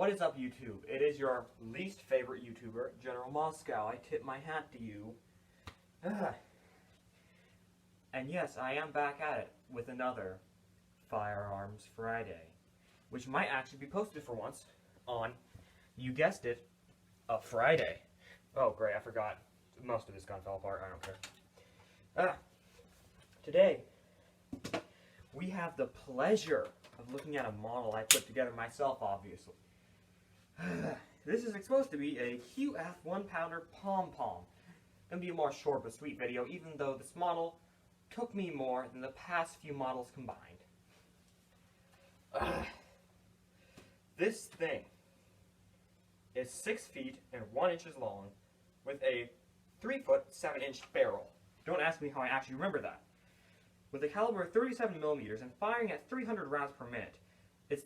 What is up, YouTube? It is your least favorite YouTuber, General Moscow. I tip my hat to you. And yes, I am back at it with another Firearms Friday, which might actually be posted for once on, you guessed it, a Friday. Oh, great, I forgot. Most of this gun fell apart. I don't care. Today, we have the pleasure of looking at a model I put together myself, obviously. This is supposed to be a QF 1-pounder Pom Pom. Gonna be a more short but sweet video, even though this model took me more than the past few models combined. This thing is 6 feet and 1 inch long with a 3-foot 7-inch barrel. Don't ask me how I actually remember that. With a caliber of 37 millimeters and firing at 300 rounds per minute, it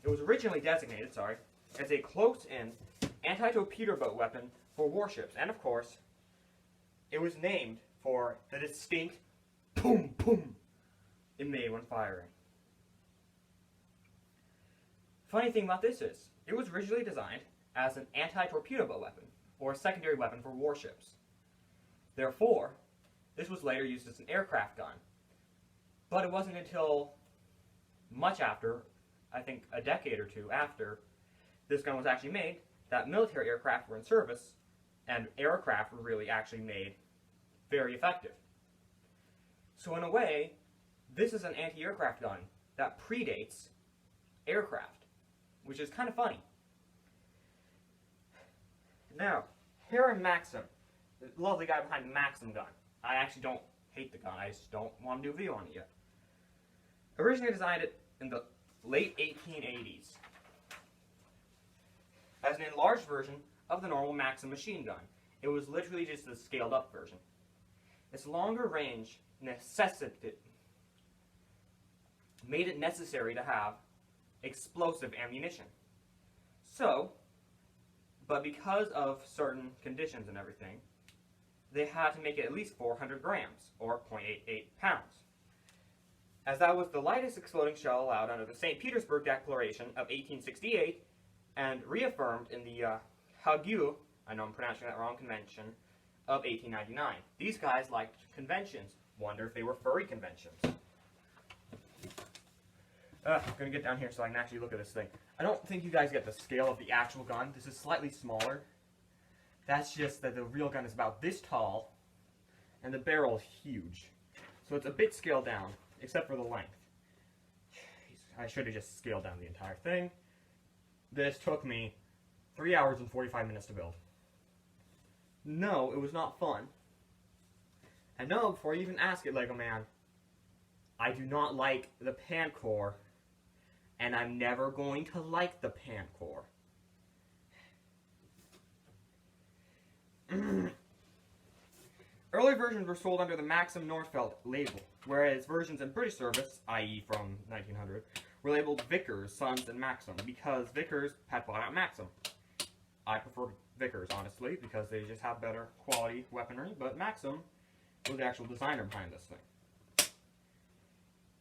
was originally designated, as a close-in anti-torpedo boat weapon for warships, and of course, it was named for the distinct Pom Pom it made when firing. Funny thing about this is, it was originally designed as an anti-torpedo boat weapon, or a secondary weapon for warships. Therefore, this was later used as an aircraft gun. But it wasn't until much after, I think a decade or two after, this gun was actually made, that military aircraft were in service, and aircraft were really actually made very effective. So in a way, this is an anti-aircraft gun that predates aircraft, which is kind of funny. Now, Heron Maxim, the lovely guy behind the Maxim gun. I actually don't hate the gun, I just don't want to do a video on it yet. Originally designed it in the late 1880s as an enlarged version of the normal Maxim machine gun. It was literally just a scaled up version. Its longer range made it necessary to have explosive ammunition. But because of certain conditions and everything, they had to make it at least 400 grams, or 0.88 pounds. As that was the lightest exploding shell allowed under the St. Petersburg Declaration of 1868, and reaffirmed in the Hague, I know I'm pronouncing that wrong, convention of 1899. These guys liked conventions. Wonder if they were furry conventions. I'm going to get down here so I can actually look at this thing. I don't think you guys get the scale of the actual gun. This is slightly smaller. That's just that the real gun is about this tall, and the barrel is huge. So it's a bit scaled down, except for the length. Jeez, I should have just scaled down the entire thing. This took me 3 hours and 45 minutes to build. No, it was not fun. And no, before you even ask it, Lego Man, I do not like the Pancore, and I'm never going to like the Pancore. Early versions were sold under the Maxim Norfeld label, whereas versions in British service, i.e. from 1900, were labeled Vickers, Sons, and Maxim, because Vickers had bought out Maxim. I prefer Vickers, honestly, because they just have better quality weaponry, but Maxim was the actual designer behind this thing.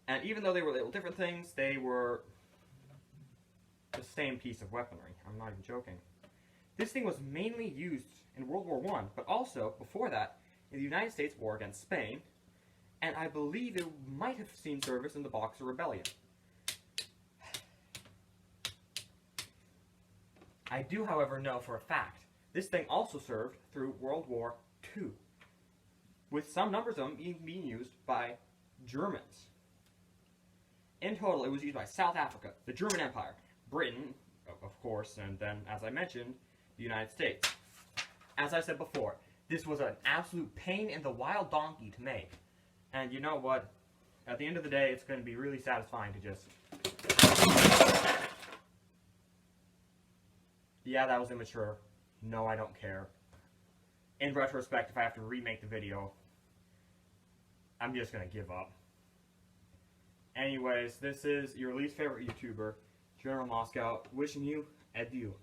And even though they were labeled different things, they were the same piece of weaponry. I'm not even joking. This thing was mainly used in World War I, but also, before that, in the United States war against Spain, and I believe it might have seen service in the Boxer Rebellion. I do, however, know for a fact, this thing also served through World War II, with some numbers of them being used by Germans. In total, it was used by South Africa, the German Empire, Britain, of course, and then, as I mentioned, the United States. As I said before, this was an absolute pain in the wild donkey to make. And you know what? At the end of the day, it's going to be really satisfying to just... Yeah, that was immature. No, I don't care. In retrospect, if I have to remake the video, I'm just going to give up. Anyways, this is your least favorite YouTuber, General Moscow, wishing you adieu.